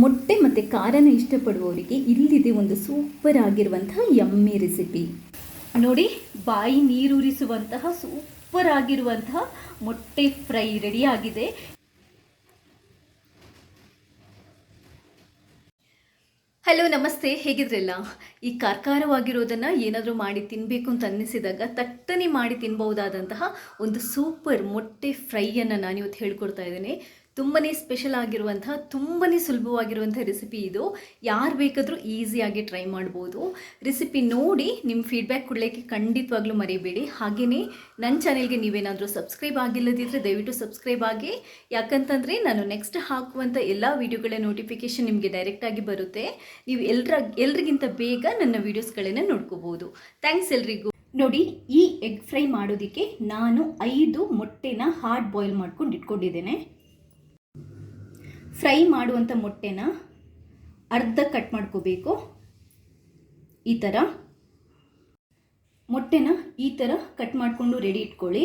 ಮೊಟ್ಟೆ ಮತ್ತು ಖಾರನ ಇಷ್ಟಪಡುವವರಿಗೆ ಇಲ್ಲಿದೆ ಒಂದು ಸೂಪರ್ ಆಗಿರುವಂತಹ ಯಮ್ಮಿ ರೆಸಿಪಿ. ನೋಡಿ, ಬಾಯಿ ನೀರೂರಿಸುವಂತಹ ಸೂಪರ್ ಆಗಿರುವಂತಹ ಮೊಟ್ಟೆ ಫ್ರೈ ರೆಡಿ ಆಗಿದೆ. ಹಲೋ, ನಮಸ್ತೆ, ಹೇಗಿದ್ರಲ್ಲ? ಈ ಕಾರ್ಕಾರವಾಗಿರೋದನ್ನು ಏನಾದರೂ ಮಾಡಿ ತಿನ್ನಬೇಕು ಅಂತ ಅನ್ನಿಸಿದಾಗ ತಟ್ಟನೆ ಮಾಡಿ ತಿನ್ಬಹುದಾದಂತಹ ಒಂದು ಸೂಪರ್ ಮೊಟ್ಟೆ ಫ್ರೈಯನ್ನು ನಾನಿವತ್ತು ಹೇಳ್ಕೊಡ್ತಾ ಇದ್ದೇನೆ. ತುಂಬಾ ಸ್ಪೆಷಲ್ ಆಗಿರುವಂತಹ, ತುಂಬಾ ಸುಲಭವಾಗಿರುವಂಥ ರೆಸಿಪಿ ಇದು. ಯಾರು ಬೇಕಾದರೂ ಈಸಿಯಾಗಿ ಟ್ರೈ ಮಾಡ್ಬೋದು. ರೆಸಿಪಿ ನೋಡಿ ನಿಮ್ಮ ಫೀಡ್ಬ್ಯಾಕ್ ಕೊಡಲಿಕ್ಕೆ ಖಂಡಿತವಾಗ್ಲೂ ಮರಿಬೇಡಿ. ಹಾಗೆಯೇ ನನ್ನ ಚಾನೆಲ್ಗೆ ನೀವೇನಾದರೂ ಸಬ್ಸ್ಕ್ರೈಬ್ ಆಗಿಲ್ಲದಿದ್ದರೆ ದಯವಿಟ್ಟು ಸಬ್ಸ್ಕ್ರೈಬ್ ಆಗಿ. ಯಾಕಂತಂದರೆ ನಾನು ನೆಕ್ಸ್ಟ್ ಹಾಕುವಂಥ ಎಲ್ಲ ವೀಡಿಯೋಗಳ ನೋಟಿಫಿಕೇಷನ್ ನಿಮಗೆ ಡೈರೆಕ್ಟಾಗಿ ಬರುತ್ತೆ. ನೀವು ಎಲ್ರಿಗಿಂತ ಬೇಗ ನನ್ನ ವೀಡಿಯೋಸ್ಗಳನ್ನು ನೋಡ್ಕೋಬೋದು. ಥ್ಯಾಂಕ್ಸ್ ಎಲ್ರಿಗೂ. ನೋಡಿ, ಈ ಎಗ್ ಫ್ರೈ ಮಾಡೋದಕ್ಕೆ ನಾನು 5 ಮೊಟ್ಟೆನ ಹಾರ್ಡ್ ಬಾಯ್ಲ್ ಮಾಡ್ಕೊಂಡು ಇಟ್ಕೊಂಡಿದ್ದೇನೆ. ಫ್ರೈ ಮಾಡುವಂಥ ಮೊಟ್ಟೆನ ಅರ್ಧ ಕಟ್ ಮಾಡ್ಕೋಬೇಕು. ಈ ಥರ ಮೊಟ್ಟೆನ ಈ ಥರ ಕಟ್ ಮಾಡಿಕೊಂಡು ರೆಡಿ ಇಟ್ಕೊಳ್ಳಿ.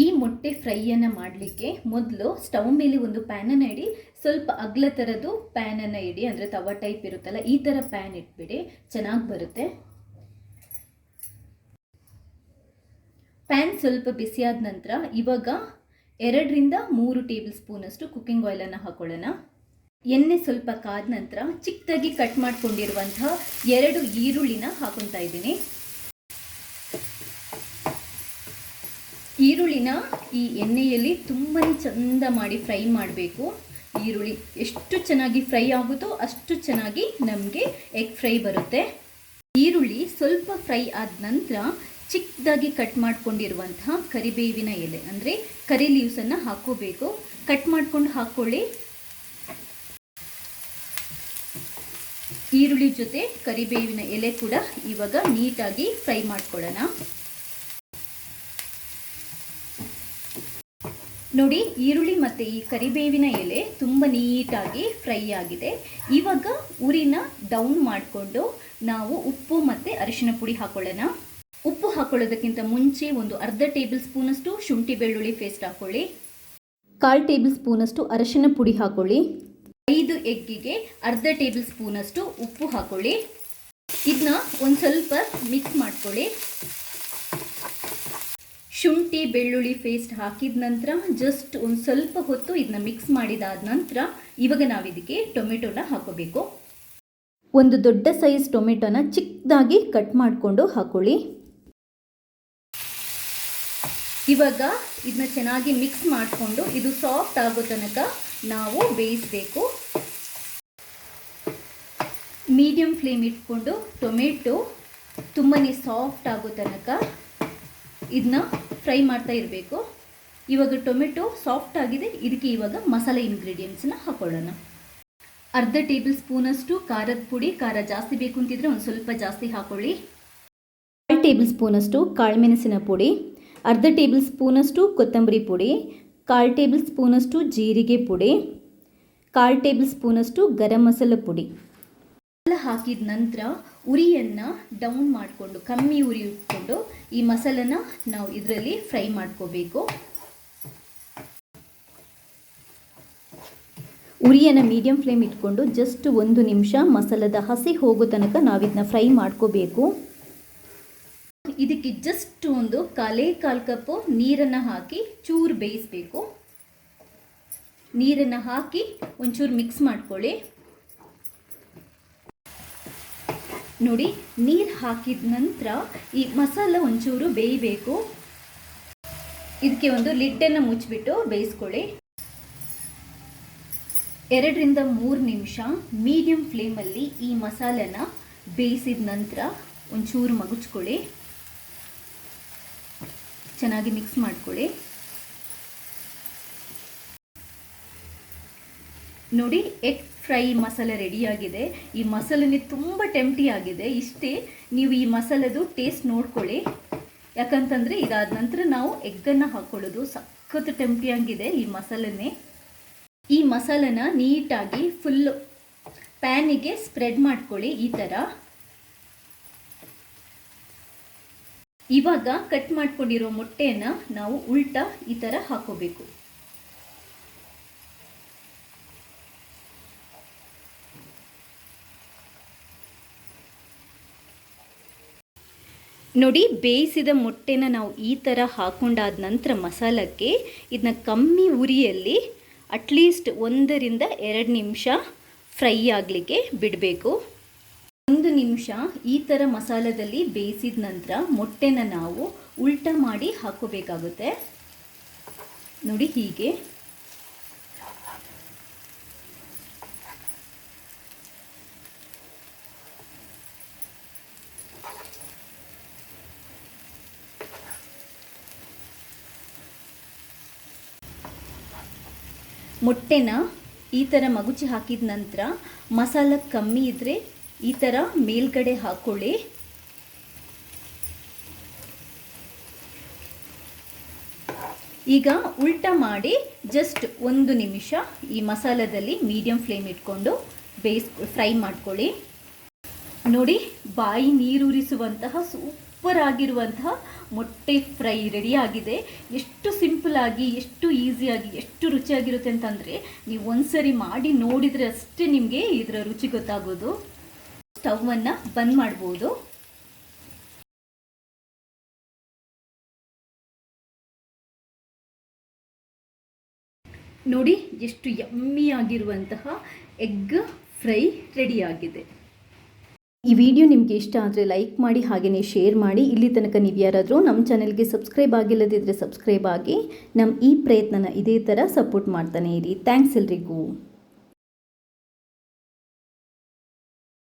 ಈ ಮೊಟ್ಟೆ ಫ್ರೈಯನ್ನು ಮಾಡಲಿಕ್ಕೆ ಮೊದಲು ಸ್ಟವ್ ಮೇಲೆ ಒಂದು ಪ್ಯಾನನ್ನು ಇಡಿ. ಸ್ವಲ್ಪ ಅಗಲ ಥರದ್ದು ಪ್ಯಾನನ್ನು ಇಡಿ, ಅಂದರೆ ತವಾ ಟೈಪ್ ಇರುತ್ತಲ್ಲ, ಈ ಥರ ಪ್ಯಾನ್ ಇಟ್ಬಿಡಿ, ಚೆನ್ನಾಗಿ ಬರುತ್ತೆ. ಪ್ಯಾನ್ ಸ್ವಲ್ಪ ಬಿಸಿಯಾದ ನಂತರ ಇವಾಗ 2 ರಿಂದ 3 ಟೇಬಲ್ ಸ್ಪೂನಷ್ಟು ಕುಕ್ಕಿಂಗ್ ಆಯಿಲನ್ನು ಹಾಕೊಳ್ಳೋಣ. ಎಣ್ಣೆ ಸ್ವಲ್ಪ ಕಾದ ನಂತರ ಚಿಕ್ಕದಾಗಿ ಕಟ್ ಮಾಡ್ಕೊಂಡಿರುವಂತಹ 2 ಈರುಳ್ಳಿನ ಹಾಕೊತಾ ಇದ್ದೀನಿ. ಈರುಳ್ಳಿನ ಈ ಎಣ್ಣೆಯಲ್ಲಿ ತುಂಬಾ ಚಂದ ಮಾಡಿ ಫ್ರೈ ಮಾಡಬೇಕು. ಈರುಳ್ಳಿ ಎಷ್ಟು ಚೆನ್ನಾಗಿ ಫ್ರೈ ಆಗುತ್ತೋ ಅಷ್ಟು ಚೆನ್ನಾಗಿ ನಮಗೆ ಎಗ್ ಫ್ರೈ ಬರುತ್ತೆ. ಈರುಳ್ಳಿ ಸ್ವಲ್ಪ ಫ್ರೈ ಆದ ನಂತರ ಚಿಕ್ಕದಾಗಿ ಕಟ್ ಮಾಡ್ಕೊಂಡಿರುವಂತಹ ಕರಿಬೇವಿನ ಎಲೆ, ಅಂದರೆ ಕರಿ ಲೀವ್ಸನ್ನು ಹಾಕೋಬೇಕು. ಕಟ್ ಮಾಡ್ಕೊಂಡು ಹಾಕ್ಕೊಳ್ಳಿ. ಈರುಳ್ಳಿ ಜೊತೆ ಕರಿಬೇವಿನ ಎಲೆ ಕೂಡ ಇವಾಗ ನೀಟಾಗಿ ಫ್ರೈ ಮಾಡ್ಕೊಳ್ಳೋಣ. ನೋಡಿ, ಈರುಳ್ಳಿ ಮತ್ತು ಈ ಕರಿಬೇವಿನ ಎಲೆ ತುಂಬ ನೀಟಾಗಿ ಫ್ರೈ ಆಗಿದೆ. ಇವಾಗ ಉರಿನ ಡೌನ್ ಮಾಡಿಕೊಂಡು ನಾವು ಉಪ್ಪು ಮತ್ತು ಅರಿಶಿನ ಪುಡಿ ಹಾಕೊಳ್ಳೋಣ. ಉಪ್ಪು ಹಾಕೊಳ್ಳೋದಕ್ಕಿಂತ ಮುಂಚೆ ಒಂದು ಅರ್ಧ ಟೇಬಲ್ ಸ್ಪೂನಷ್ಟು ಶುಂಠಿ ಬೆಳ್ಳುಳ್ಳಿ ಪೇಸ್ಟ್ ಹಾಕೊಳ್ಳಿ. 1/4 ಟೇಬಲ್ ಸ್ಪೂನಷ್ಟು ಅರಿಶಿನ ಪುಡಿ ಹಾಕೊಳ್ಳಿ. 5 ಎಗ್ಗಿಗೆ ಅರ್ಧ ಟೇಬಲ್ ಸ್ಪೂನಷ್ಟು ಉಪ್ಪು ಹಾಕೊಳ್ಳಿ. ಇದನ್ನ ಒಂದು ಸ್ವಲ್ಪ ಮಿಕ್ಸ್ ಮಾಡ್ಕೊಳ್ಳಿ. ಶುಂಠಿ ಬೆಳ್ಳುಳ್ಳಿ ಪೇಸ್ಟ್ ಹಾಕಿದ ನಂತರ ಜಸ್ಟ್ ಒಂದು ಸ್ವಲ್ಪ ಹೊತ್ತು ಇದನ್ನ ಮಿಕ್ಸ್ ಮಾಡಿದಾದ ನಂತರ ಇವಾಗ ನಾವು ಇದಕ್ಕೆ ಟೊಮೆಟೊನ ಹಾಕೋಬೇಕು. ಒಂದು ದೊಡ್ಡ ಸೈಜ್ ಟೊಮೆಟೊನ ಚಿಕ್ಕದಾಗಿ ಕಟ್ ಮಾಡಿಕೊಂಡು ಹಾಕೊಳ್ಳಿ. ಇವಾಗ ಇದನ್ನ ಚೆನ್ನಾಗಿ ಮಿಕ್ಸ್ ಮಾಡಿಕೊಂಡು ಇದು ಸಾಫ್ಟ್ ಆಗೋ ತನಕ ನಾವು ಬೇಯಿಸಬೇಕು. ಮೀಡಿಯಂ ಫ್ಲೇಮ್ ಇಟ್ಕೊಂಡು ಟೊಮೆಟೊ ತುಂಬಾ ಸಾಫ್ಟ್ ಆಗೋ ತನಕ ಇದನ್ನ ಫ್ರೈ ಮಾಡ್ತಾ ಇರಬೇಕು. ಇವಾಗ ಟೊಮೆಟೊ ಸಾಫ್ಟ್ ಆಗಿದೆ. ಇದಕ್ಕೆ ಇವಾಗ ಮಸಾಲೆ ಇಂಗ್ರೀಡಿಯೆಂಟ್ಸ್ನ ಹಾಕೊಳ್ಳೋಣ. ಅರ್ಧ ಟೇಬಲ್ ಸ್ಪೂನಷ್ಟು ಖಾರದ ಪುಡಿ, ಖಾರ ಜಾಸ್ತಿ ಬೇಕು ಅಂತಿದ್ರೆ ಒಂದು ಸ್ವಲ್ಪ ಜಾಸ್ತಿ ಹಾಕೊಳ್ಳಿ. 1 ಟೇಬಲ್ ಸ್ಪೂನಷ್ಟು ಕಾಳುಮೆಣಸಿನ ಪುಡಿ, ಅರ್ಧ ಟೇಬಲ್ ಸ್ಪೂನಷ್ಟು ಕೊತ್ತಂಬರಿ ಪುಡಿ, 1/4 ಟೇಬಲ್ ಸ್ಪೂನಷ್ಟು ಜೀರಿಗೆ ಪುಡಿ, 1/4 ಟೇಬಲ್ ಸ್ಪೂನಷ್ಟು ಗರಂ ಮಸಾಲ ಪುಡಿ ಎಲ್ಲ ಹಾಕಿದ ನಂತರ ಉರಿಯನ್ನು ಡೌನ್ ಮಾಡಿಕೊಂಡು, ಕಮ್ಮಿ ಉರಿ ಇಟ್ಕೊಂಡು ಈ ಮಸಾಲನ ನಾವು ಇದರಲ್ಲಿ ಫ್ರೈ ಮಾಡ್ಕೋಬೇಕು. ಉರಿಯನ್ನು ಮೀಡಿಯಂ ಫ್ಲೇಮ್ ಇಟ್ಕೊಂಡು ಜಸ್ಟ್ 1 ನಿಮಿಷ ಮಸಾಲದ ಹಸಿ ಹೋಗೋ ತನಕ ನಾವು ಇದನ್ನ ಫ್ರೈ ಮಾಡ್ಕೋಬೇಕು. ಇದಕ್ಕೆ ಜಸ್ಟ್ ಒಂದು 1/4 ಕಪ್ಪು ನೀರನ್ನು ಹಾಕಿ ಚೂರು ಬೇಯಿಸಬೇಕು. ನೀರನ್ನು ಹಾಕಿ ಒಂಚೂರು ಮಿಕ್ಸ್ ಮಾಡ್ಕೊಳ್ಳಿ. ನೋಡಿ, ನೀರು ಹಾಕಿದ ನಂತರ ಈ ಮಸಾಲ ಒಂಚೂರು ಬೇಯಬೇಕು. ಇದಕ್ಕೆ ಒಂದು ಲಿಡ್ಡನ್ನು ಮುಚ್ಚಿಬಿಟ್ಟು ಬೇಯಿಸ್ಕೊಳ್ಳಿ. 2 ರಿಂದ 3 ನಿಮಿಷ ಮೀಡಿಯಂ ಫ್ಲೇಮಲ್ಲಿ ಈ ಮಸಾಲೆನ ಬೇಯಿಸಿದ ನಂತರ ಒಂಚೂರು ಮಗುಚ್ಕೊಳ್ಳಿ. ಚೆನ್ನಾಗಿ ಮಿಕ್ಸ್ ಮಾಡ್ಕೊಳ್ಳಿ. ನೋಡಿ, ಎಗ್ ಫ್ರೈ ಮಸಾಲೆ ರೆಡಿಯಾಗಿದೆ. ಈ ಮಸಾಲೆನೇ ತುಂಬ ಟೆಂಪ್ಟಿ ಆಗಿದೆ. ಇಷ್ಟೇ, ನೀವು ಈ ಮಸಾಲೆದು ಟೇಸ್ಟ್ ನೋಡ್ಕೊಳ್ಳಿ. ಯಾಕಂತಂದರೆ ಇದಾದ ನಂತರ ನಾವು ಎಗ್ಗನ್ನು ಹಾಕ್ಕೊಳ್ಳೋದು ಸಖತ್ ಟೆಂಪ್ಟಿ ಆಗಿದೆ ಈ ಮಸಾಲೆನೇ. ಈ ಮಸಾಲೆನ ನೀಟಾಗಿ ಫುಲ್ಲು ಪ್ಯಾನಿಗೆ ಸ್ಪ್ರೆಡ್ ಮಾಡ್ಕೊಳ್ಳಿ ಈ ಥರ. ಇವಾಗ ಕಟ್ ಮಾಡ್ಕೊಂಡಿರೋ ಮೊಟ್ಟೆಯನ್ನು ನಾವು ಉಲ್ಟಾ ಈ ಥರ ಹಾಕೋಬೇಕು. ನೋಡಿ, ಬೇಯಿಸಿದ ಮೊಟ್ಟೆನ ನಾವು ಈ ಥರ ಹಾಕೊಂಡಾದ ನಂತರ ಮಸಾಲಕ್ಕೆ ಇದನ್ನ ಕಮ್ಮಿ ಉರಿಯಲ್ಲಿ ಅಟ್ಲೀಸ್ಟ್ 1-2 ನಿಮಿಷ ಫ್ರೈ ಆಗಲಿಕ್ಕೆ ಬಿಡಬೇಕು. 1 ನಿಮಿಷ ಈ ಥರ ಮಸಾಲದಲ್ಲಿ ಬೇಯಿಸಿದ ನಂತರ ಮೊಟ್ಟೆನ ನಾವು ಉಲ್ಟಾ ಮಾಡಿ ಹಾಕೋಬೇಕಾಗುತ್ತೆ. ನೋಡಿ, ಹೀಗೆ ಮೊಟ್ಟೆನ ಈ ಥರ ಮಗುಚಿ ಹಾಕಿದ ನಂತರ ಮಸಾಲ ಕಮ್ಮಿ ಇದ್ದರೆ ಈ ಥರ ಮೇಲ್ಗಡೆ ಹಾಕ್ಕೊಳ್ಳಿ. ಈಗ ಉಲ್ಟಾ ಮಾಡಿ ಜಸ್ಟ್ 1 ನಿಮಿಷ ಈ ಮಸಾಲದಲ್ಲಿ ಮೀಡಿಯಂ ಫ್ಲೇಮ್ ಇಟ್ಕೊಂಡು ಫ್ರೈ ಮಾಡ್ಕೊಳ್ಳಿ. ನೋಡಿ, ಬಾಯಿ ನೀರೂರಿಸುವಂತಹ ಸೂಪರ್ ಆಗಿರುವಂತಹ ಮೊಟ್ಟೆ ಫ್ರೈ ರೆಡಿಯಾಗಿದೆ. ಎಷ್ಟು ಸಿಂಪಲ್ಲಾಗಿ, ಎಷ್ಟು ಈಸಿಯಾಗಿ, ಎಷ್ಟು ರುಚಿಯಾಗಿರುತ್ತೆ ಅಂತಂದರೆ ನೀವು ಒಂದ್ಸರಿ ಮಾಡಿ ನೋಡಿದರೆ ಅಷ್ಟೇ ನಿಮಗೆ ಇದರ ರುಚಿ ಗೊತ್ತಾಗೋದು. ಸ್ಟವನ್ನು ಬಂದ್ ಮಾಡ್ಬೋದು. ನೋಡಿ, ಎಷ್ಟು ಯಮ್ಮಿಯಾಗಿರುವಂತಹ ಎಗ್ ಫ್ರೈ ರೆಡಿಯಾಗಿದೆ. ಈ ವಿಡಿಯೋ ನಿಮಗೆ ಇಷ್ಟ ಆದರೆ ಲೈಕ್ ಮಾಡಿ, ಹಾಗೆಯೇ ಶೇರ್ ಮಾಡಿ. ಇಲ್ಲಿ ತನಕ ನೀವು ಯಾರಾದರೂ ನಮ್ಮ ಚಾನೆಲ್ಗೆ ಸಬ್ಸ್ಕ್ರೈಬ್ ಆಗಿಲ್ಲದಿದ್ದರೆ ಸಬ್ಸ್ಕ್ರೈಬ್ ಆಗಿ ನಮ್ಮ ಈ ಪ್ರಯತ್ನನ ಇದೇ ಥರ ಸಪೋರ್ಟ್ ಮಾಡ್ತಾನೆ ಇರಿ. ಥ್ಯಾಂಕ್ಸ್ ಎಲ್ರಿಗೂ.